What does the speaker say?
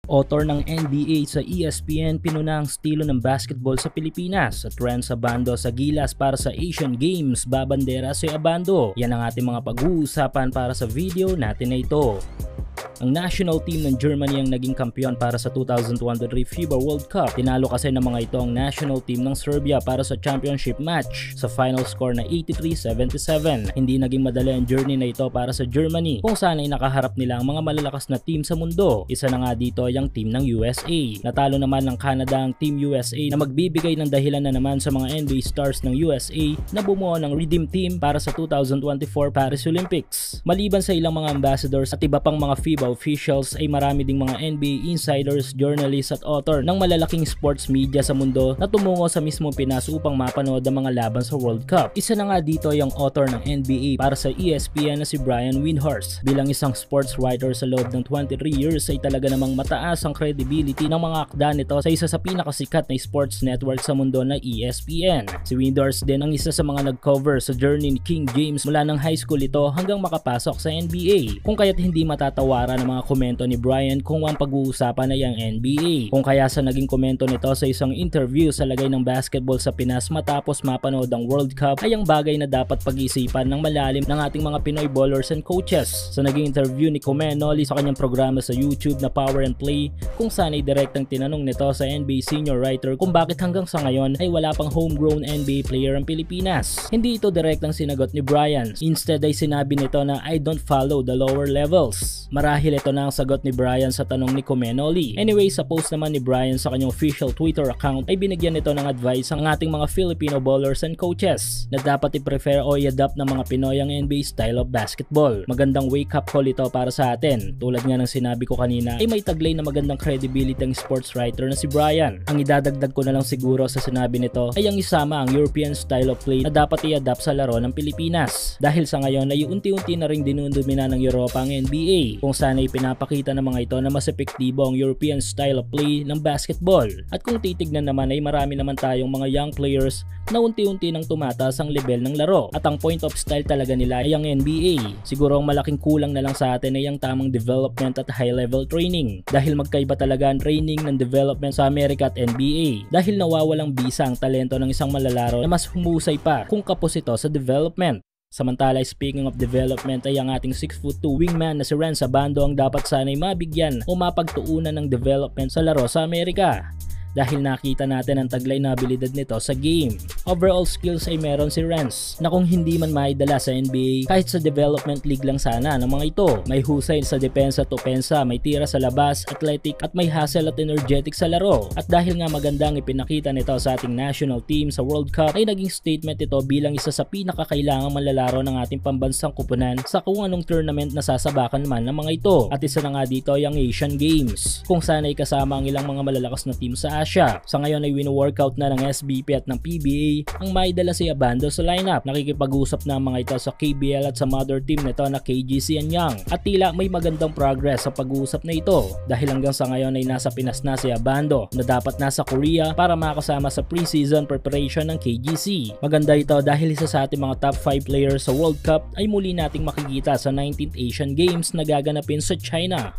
Author ng NBA sa ESPN, pinuna ang estilo ng basketball sa Pilipinas. At Renz Abando sa gilas para sa Asian Games, babandera si Abando. Yan ang ating mga pag-uusapan para sa video natin na ito. Ang national team ng Germany ang naging kampiyon para sa 2023 FIBA World Cup. Tinalo kasi ng mga ito ang national team ng Serbia para sa championship match sa final score na 83-77. Hindi naging madali ang journey na ito para sa Germany, kung saan ay nakaharap nila ang mga malalakas na team sa mundo. Isa na nga dito ay ang team ng USA. Natalo naman ng Canada ang Team USA na magbibigay ng dahilan na naman sa mga NBA stars ng USA na bumuo ng Redeem Team para sa 2024 Paris Olympics. Maliban sa ilang mga ambassadors at iba pang mga FIBA officials, ay marami ding mga NBA insiders, journalists at author ng malalaking sports media sa mundo na tumungo sa mismong Pinas upang mapanood ang mga laban sa World Cup. Isa na nga dito ay ang author ng NBA para sa ESPN na si Brian Windhorst. Bilang isang sports writer sa loob ng 23 years ay talaga namang mataas ang credibility ng mga akda nito sa isa sa pinakasikat na sports network sa mundo na ESPN. Si Windhorst din ang isa sa mga nag-cover sa journey ni King James mula ng high school ito hanggang makapasok sa NBA. Kung kaya't hindi matatawaran ng mga komento ni Brian kung ang pag-uusapan ay ang NBA. Kung kaya sa naging komento nito sa isang interview sa lagay ng basketball sa Pinas matapos mapanood ang World Cup ay ang bagay na dapat pag-isipan ng malalim ng ating mga Pinoy ballers and coaches. Sa naging interview ni Comenoli sa kanyang programa sa YouTube na Power and Play, kung saan ay direktang tinanong nito sa NBA senior writer kung bakit hanggang sa ngayon ay wala pang homegrown NBA player ang Pilipinas. Hindi ito direktang sinagot ni Brian. Instead ay sinabi nito na I don't follow the lower levels. Marahil ito na ang sagot ni Brian sa tanong ni Comenoli. Anyway, sa post naman ni Brian sa kanyang official Twitter account ay binigyan nito ng advice ang ating mga Filipino ballers and coaches na dapat i-prefer o i-adapt ng mga Pinoy ang NBA style of basketball. Magandang wake up call ito para sa atin. Tulad nga ng sinabi ko kanina ay may taglay na magandang credibility ang sports writer na si Brian. Ang idadagdag ko na lang siguro sa sinabi nito ay ang isama ang European style of play na dapat i-adapt sa laro ng Pilipinas. Dahil sa ngayon ay unti-unti na ring dinudumina ng Europa ang NBA, kung saan ay pinapakita ng mga ito na mas epektibo ang European style of play ng basketball. At kung titignan naman ay marami naman tayong mga young players na unti-unti nang tumataas ang level ng laro at ang point of style talaga nila ay ang NBA. Siguro ang malaking kulang na lang sa atin ay ang tamang development at high level training, dahil magkaiba talaga ang training ng development sa Amerika at NBA, dahil nawawalang bisa ang talento ng isang malalaro na mas humusay pa kung kapos ito sa development. Samantala, speaking of development ay ang ating 6'2" wingman na si Renz Abando ang dapat sana'y mabigyan o mapagtuunan ng development sa laro sa Amerika, dahil nakita natin ang taglay na abilidad nito sa game. Overall skills ay meron si Renz na kung hindi man maidala sa NBA, kahit sa development league lang sana ng mga ito. May husay sa depensa at opensa, may tira sa labas, athletic at may hustle at energetic sa laro. At dahil nga magandang ipinakita nito sa ating national team sa World Cup ay naging statement ito bilang isa sa pinakakailangang manlalaro ng ating pambansang kupunan sa kung anong tournament na sasabakan man ng mga ito. At isa na nga dito ay ang Asian Games, kung saan ay kasama ang ilang mga malalakas na team sa Asia. Sa ngayon ay wino-workout na ng SBP at ng PBA ang maidala si Abando sa lineup. Nakikipag-usap na ang mga ito sa KBL at sa mother team nito na KGC and Young. At tila may magandang progress sa pag-uusap na ito, dahil hanggang sa ngayon ay nasa Pinas na si Abando na dapat nasa Korea para makasama sa preseason preparation ng KGC. Maganda ito dahil isa sa ating mga top 5 players sa World Cup ay muli nating makikita sa 19th Asian Games na gaganapin sa China.